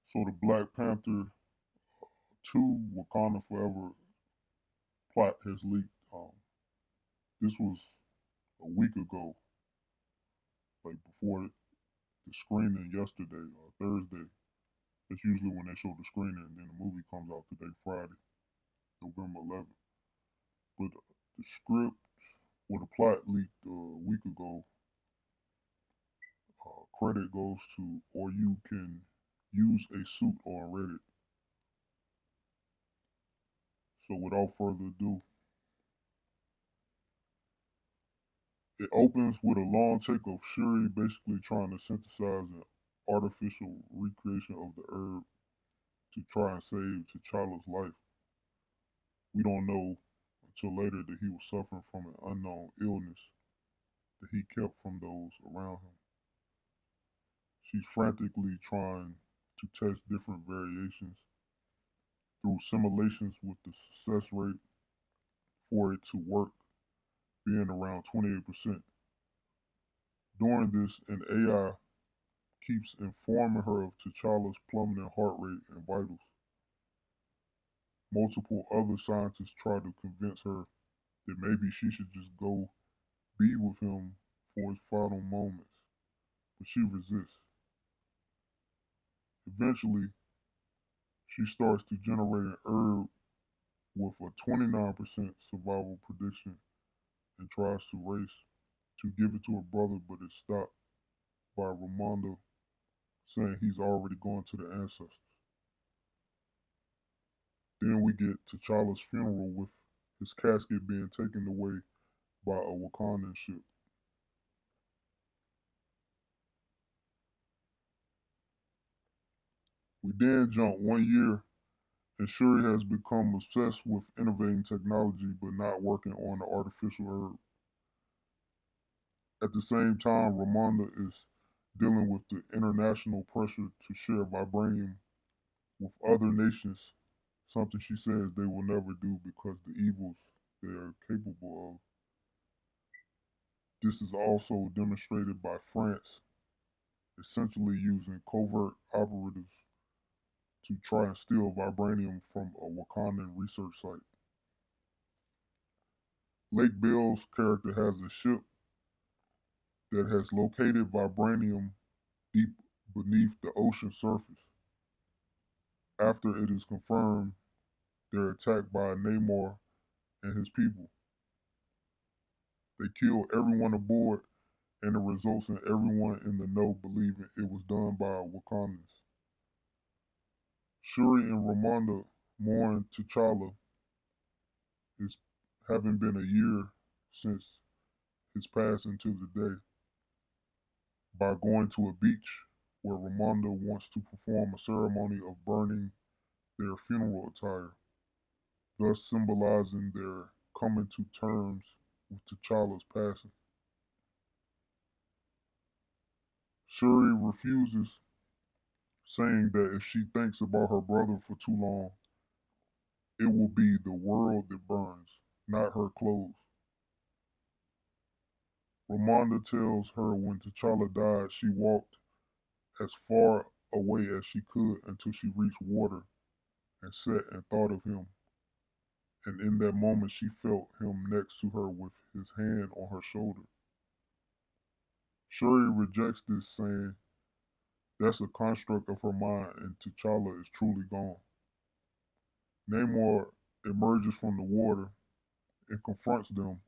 So the Black Panther 2 Wakanda Forever plot has leaked. This was a week ago, like before the screening yesterday or Thursday. That's usually when they show the screening, and then the movie comes out today, Friday, November 11th. But the script or the plot leaked a week ago. Credit goes to, or you can use a suit on Reddit. So without further ado, it opens with a long take of Shuri basically trying to synthesize an artificial recreation of the herb to try and save T'Challa's life. We don't know until later that he was suffering from an unknown illness that he kept from those around him. She's frantically trying to test different variations through simulations with the success rate for it to work being around 28%. During this, an AI keeps informing her of T'Challa's plummeting heart rate and vitals. Multiple other scientists try to convince her that maybe she should just go be with him for his final moments, but she resists. Eventually, she starts to generate an herb with a 29% survival prediction and tries to race to give it to her brother, but is stopped by Ramonda saying he's already gone to the ancestors. Then we get T'Challa's funeral with his casket being taken away by a Wakandan ship. We then jump 1 year, and Shuri has become obsessed with innovating technology but not working on the artificial herb. At the same time, Ramonda is dealing with the international pressure to share vibranium with other nations, something she says they will never do because the evils they are capable of. This is also demonstrated by France essentially using covert operatives to try and steal vibranium from a Wakandan research site. Lake Bill's character has a ship that has located vibranium deep beneath the ocean surface. After it is confirmed, they're attacked by Namor and his people. They kill everyone aboard, and it results in everyone in the know believing it was done by Wakandans. Shuri and Ramonda mourn T'Challa, it's having been a year since his passing to the day, by going to a beach where Ramonda wants to perform a ceremony of burning their funeral attire, thus symbolizing their coming to terms with T'Challa's passing. Shuri refuses, saying that if she thinks about her brother for too long, it will be the world that burns, not her clothes. Ramonda tells her when T'Challa died, she walked as far away as she could until she reached water and sat and thought of him. And in that moment, she felt him next to her with his hand on her shoulder. Shuri rejects this, saying that's a construct of her mind and T'Challa is truly gone. Namor emerges from the water and confronts them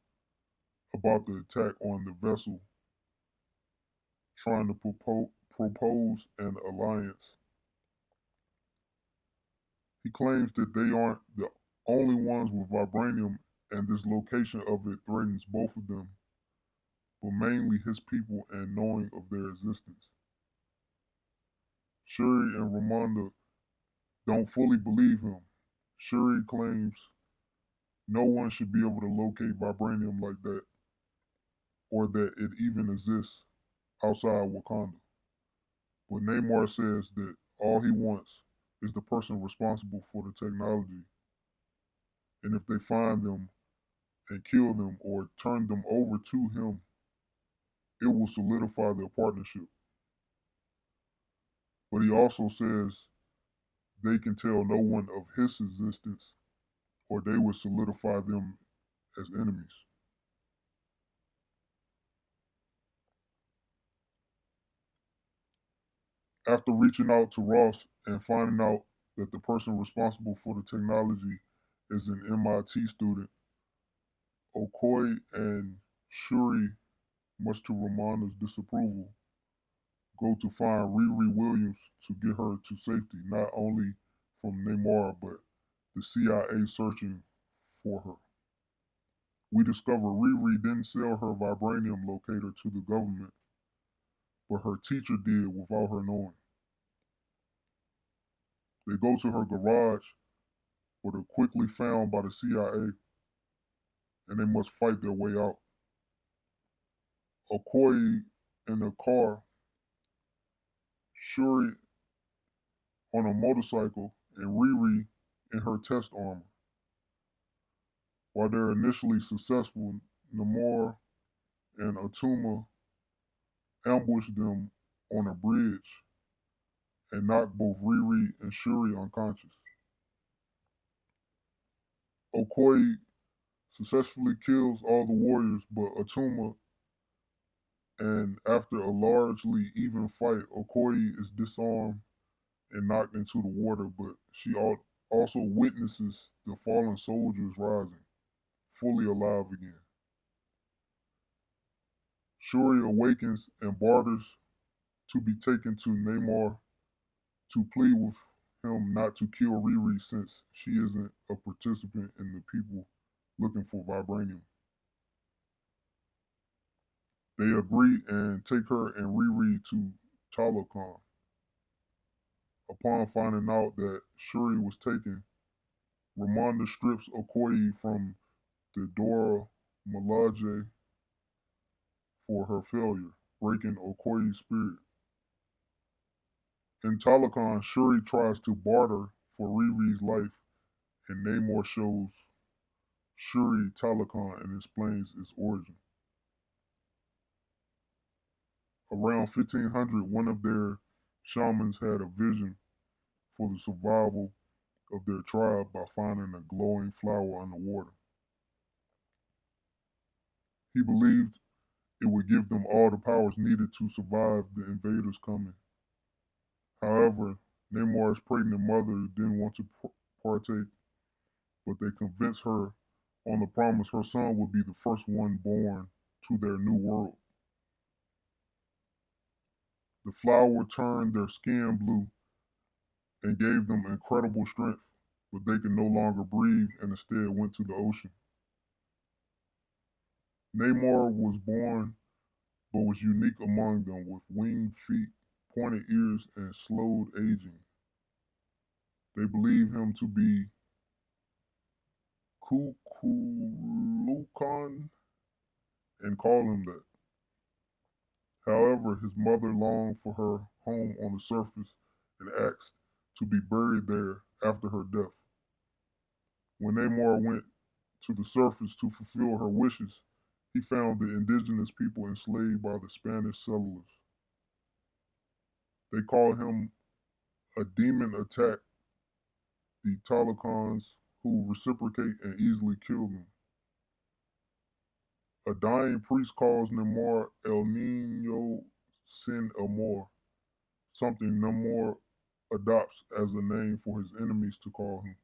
about the attack on the vessel, trying to propose an alliance. He claims that they aren't the only ones with vibranium, and this location of it threatens both of them, but mainly his people and knowing of their existence. Shuri and Ramonda don't fully believe him. Shuri claims no one should be able to locate vibranium like that, or that it even exists outside Wakanda. But Namor says that all he wants is the person responsible for the technology, and if they find them and kill them or turn them over to him, it will solidify their partnership. But he also says they can tell no one of his existence, or they would solidify them as enemies. After reaching out to Ross and finding out that the person responsible for the technology is an MIT student, Okoye and Shuri, much to Ramonda's disapproval, go to find Riri Williams to get her to safety, not only from Namor, but the CIA searching for her. We discover Riri didn't sell her vibranium locator to the government, but her teacher did without her knowing. They go to her garage, but are quickly found by the CIA, and they must fight their way out. Okoye in a car, Shuri on a motorcycle, and Riri in her test armor. While they're initially successful, Namor and Atuma ambush them on a bridge and knock both Riri and Shuri unconscious. Okoye successfully kills all the warriors but Atuma, and after a largely even fight, Okoye is disarmed and knocked into the water, but she also witnesses the fallen soldiers rising, fully alive again. Shuri awakens and barters to be taken to Namor to plead with him not to kill Riri since she isn't a participant in the people looking for vibranium. They agree and take her and Riri to Talokan. Upon finding out that Shuri was taken, Ramonda strips Okoye from the Dora Milaje for her failure, breaking Okoye's spirit. In Talokan, Shuri tries to barter for Riri's life, and Namor shows Shuri Talokan and explains its origin. Around 1500, one of their shamans had a vision for the survival of their tribe by finding a glowing flower underwater. He believed it would give them all the powers needed to survive the invaders coming. However, Namor's pregnant mother didn't want to partake, but they convinced her on the promise her son would be the first one born to their new world. The flower turned their skin blue and gave them incredible strength, but they could no longer breathe and instead went to the ocean. Namor was born but was unique among them with winged feet, pointed ears, and slowed aging. They believe him to be Kukulkan and call him that. However, his mother longed for her home on the surface and asked to be buried there after her death. When Namor went to the surface to fulfill her wishes, he found the indigenous people enslaved by the Spanish settlers. They called him a demon attack the Talakans who reciprocate and easily kill them. A dying priest calls Namor El Nino Sin Amor, something Namor adopts as a name for his enemies to call him.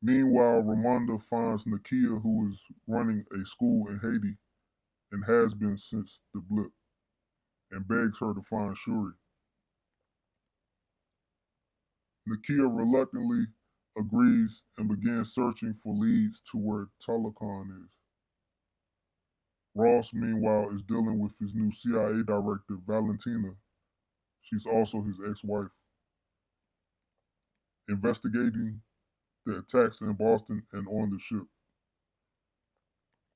Meanwhile, Ramonda finds Nakia, who is running a school in Haiti and has been since the blip, and begs her to find Shuri. Nakia reluctantly agrees and begins searching for leads to where Talakan is. Ross, meanwhile, is dealing with his new CIA director, Valentina. She's also his ex wife, investigating the attacks in Boston and on the ship.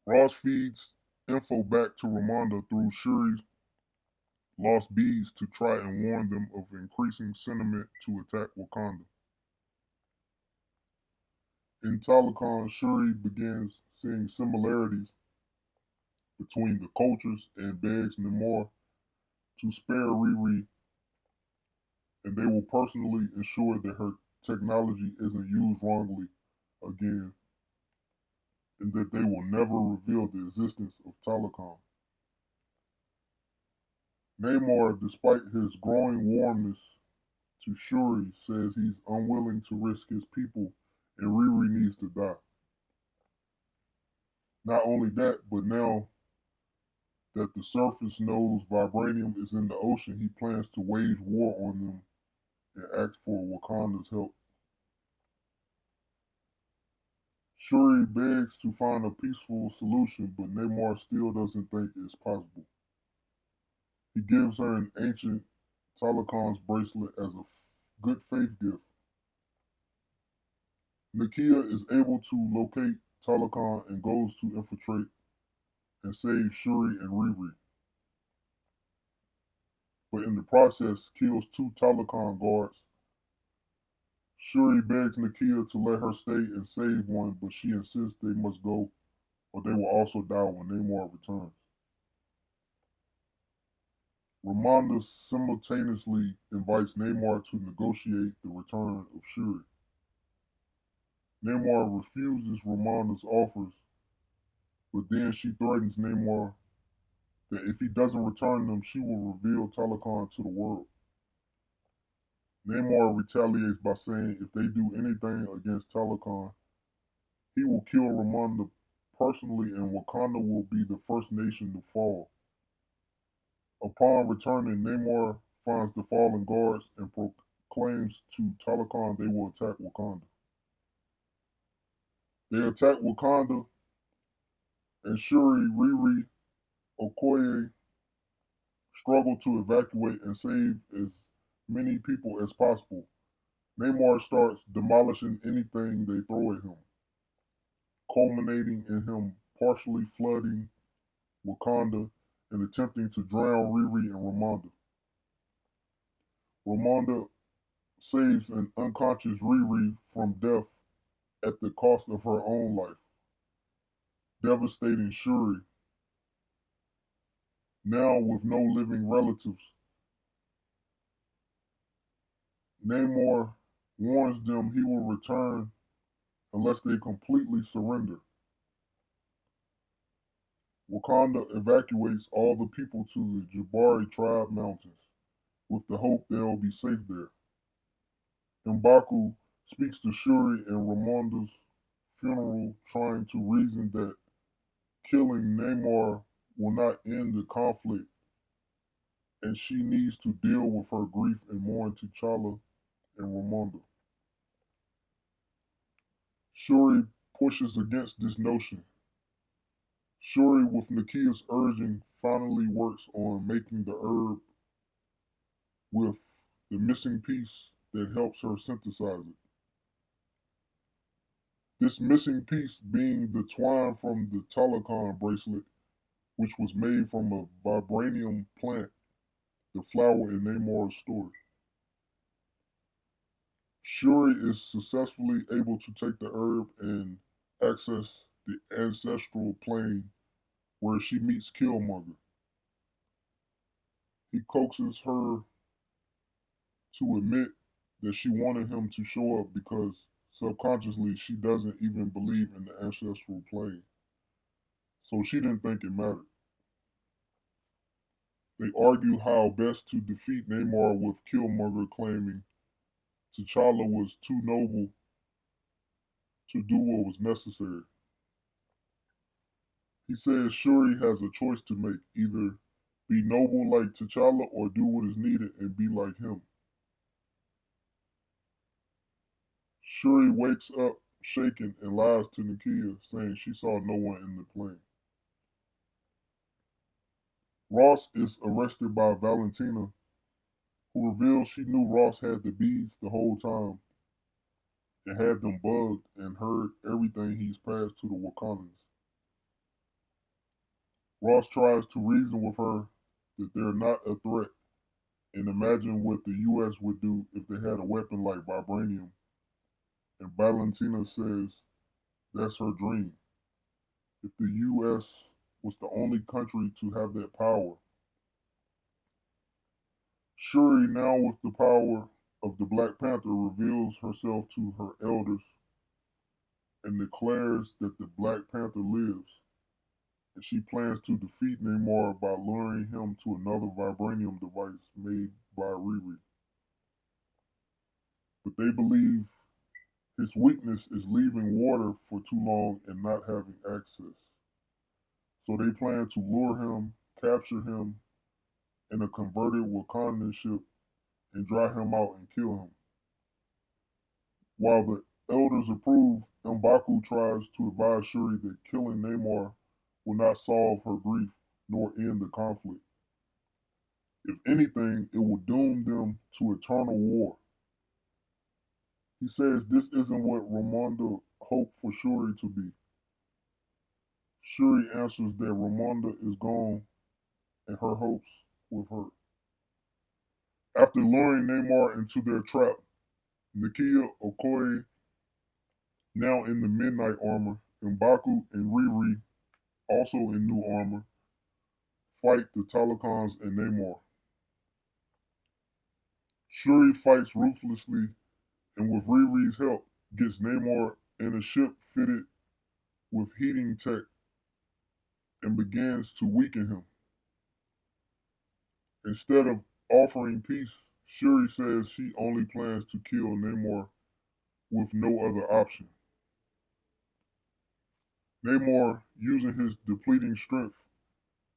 Ross feeds info back to Ramonda through Shuri's lost bees to try and warn them of increasing sentiment to attack Wakanda. In Talakon, Shuri begins seeing similarities between the cultures and begs Namor to spare Riri, and they will personally ensure that her technology isn't used wrongly again, and that they will never reveal the existence of Telecom. Namor, despite his growing warmness to Shuri, says he's unwilling to risk his people and Riri needs to die. Not only that, but now that the surface knows vibranium is in the ocean, he plans to wage war on them and ask for Wakanda's help. Shuri begs to find a peaceful solution, but Namor still doesn't think it's possible. He gives her an ancient Talakon's bracelet as a good faith gift. Nakia is able to locate Talakon and goes to infiltrate and save Shuri and Riri, but in the process kills two Talakon guards. Shuri begs Nakia to let her stay and save one, but she insists they must go or they will also die when Namor returns. Ramonda simultaneously invites Namor to negotiate the return of Shuri. Namor refuses Ramonda's offers, but then she threatens Namor that if he doesn't return them, she will reveal Talakon to the world. Namor retaliates by saying if they do anything against Talakon, he will kill Ramonda personally and Wakanda will be the first nation to fall. Upon returning, Namor finds the fallen guards and proclaims to Talakon they will attack Wakanda. They attack Wakanda, and Shuri, Riri, Okoye struggle to evacuate and save as many people as possible. Namor starts demolishing anything they throw at him, culminating in him partially flooding Wakanda and attempting to drown Riri and Ramonda. Ramonda saves an unconscious Riri from death at the cost of her own life, devastating Shuri. Now with no living relatives, Namor warns them he will return unless they completely surrender. Wakanda evacuates all the people to the Jabari tribe mountains with the hope they'll be safe there. M'Baku speaks to Shuri and Ramonda's funeral, trying to reason that killing Namor will not end the conflict and she needs to deal with her grief and mourn T'Challa and Ramonda. Shuri pushes against this notion. Shuri, with Nakia's urging, finally works on making the herb with the missing piece that helps her synthesize it. This missing piece being the twine from the Talakon bracelet, which was made from a vibranium plant, the flower in Namor's story. Shuri is successfully able to take the herb and access the ancestral plane where she meets Killmonger. He coaxes her to admit that she wanted him to show up because subconsciously she doesn't even believe in the ancestral plane. So she didn't think it mattered. They argue how best to defeat Namor with Killmonger claiming T'Challa was too noble to do what was necessary. He says Shuri has a choice to make, either be noble like T'Challa or do what is needed and be like him. Shuri wakes up shaken and lies to Nakia, saying she saw no one in the plane. Ross is arrested by Valentina, who reveals she knew Ross had the beads the whole time and had them bugged and heard everything he's passed to the Wakandans. Ross tries to reason with her that they're not a threat and imagine what the U.S. would do if they had a weapon like vibranium. And Valentina says that's her dream. If the U.S. was the only country to have that power, Shuri, now with the power of the Black Panther, reveals herself to her elders and declares that the Black Panther lives, and she plans to defeat Namor by luring him to another vibranium device made by Riri. But they believe his weakness is leaving water for too long and not having access. So they plan to lure him, capture him in a converted Wakandan ship, and dry him out and kill him. While the elders approve, M'Baku tries to advise Shuri that killing Namor will not solve her grief nor end the conflict. If anything, it will doom them to eternal war. He says this isn't what Ramonda hoped for Shuri to be. Shuri answers that Ramonda is gone and her hopes with her. After luring Namor into their trap, Nakia, Okoye, now in the midnight armor, M'Baku and Riri, also in new armor, fight the Talakans and Namor. Shuri fights ruthlessly and with Riri's help gets Namor in a ship fitted with heating tech and begins to weaken him. Instead of offering peace, Shuri says she only plans to kill Namor with no other option. Namor, using his depleting strength,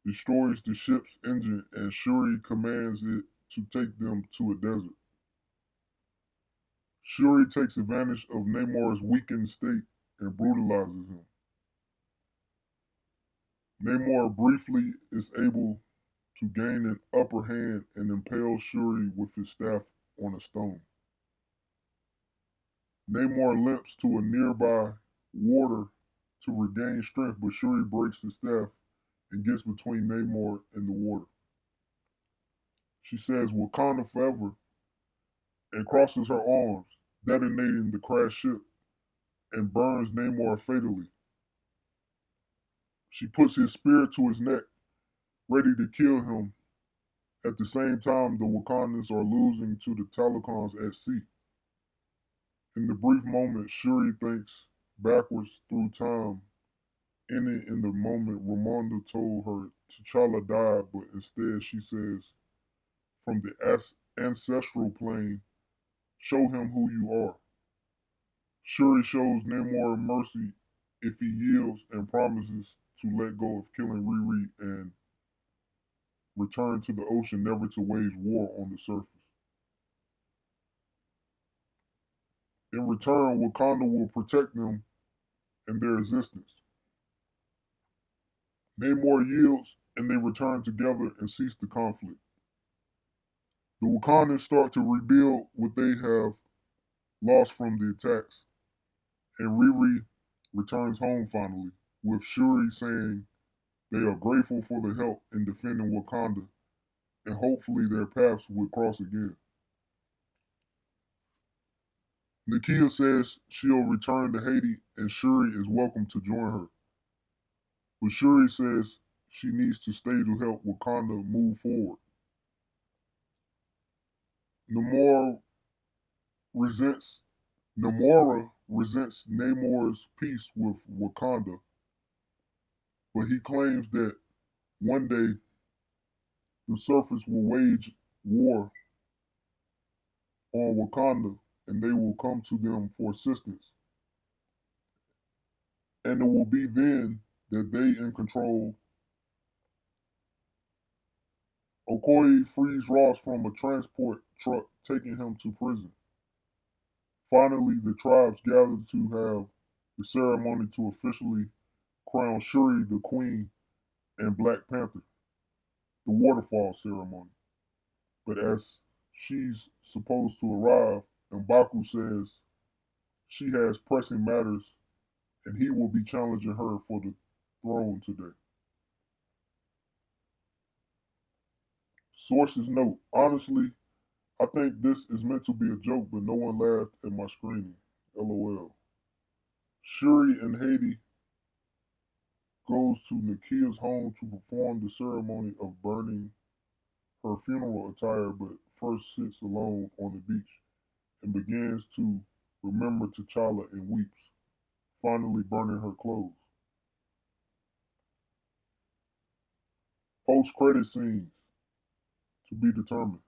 destroys the ship's engine and Shuri commands it to take them to a desert. Shuri takes advantage of Namor's weakened state and brutalizes him. Namor briefly is able to gain an upper hand and impales Shuri with his staff on a stone. Namor limps to a nearby water to regain strength, but Shuri breaks the staff and gets between Namor and the water. She says Wakanda forever and crosses her arms, detonating the crashed ship and burns Namor fatally. She puts his spear to his neck, ready to kill him. At the same time, the Wakandans are losing to the Talakans at sea. In the brief moment, Shuri thinks backwards through time, ending in the moment Ramonda told her T'Challa died, but instead she says, from the ancestral plane, show him who you are. Shuri shows Namor mercy if he yields and promises to let go of killing Riri and return to the ocean, never to wage war on the surface. In return, Wakanda will protect them and their existence. Namor yields, and they return together and cease the conflict. The Wakandans start to rebuild what they have lost from the attacks, and Riri returns home finally, with Shuri saying they are grateful for the help in defending Wakanda, and hopefully their paths will cross again. Nakia says she'll return to Haiti and Shuri is welcome to join her. But Shuri says she needs to stay to help Wakanda move forward. Namor resents Namora resents Namor's peace with Wakanda, but he claims that one day the surface will wage war on Wakanda and they will come to them for assistance. And it will be then that they in control. Okoye frees Ross from a transport truck, taking him to prison. Finally, the tribes gather to have the ceremony to officially crown Shuri the Queen and Black Panther, the waterfall ceremony. But as she's supposed to arrive, M'Baku says she has pressing matters and he will be challenging her for the throne today. Sources note, honestly, I think this is meant to be a joke, but no one laughed at my screening. LOL. Shuri in Haiti goes to Nakia's home to perform the ceremony of burning her funeral attire, but first sits alone on the beach and begins to remember T'Challa and weeps, finally burning her clothes. Post credit scenes to be determined.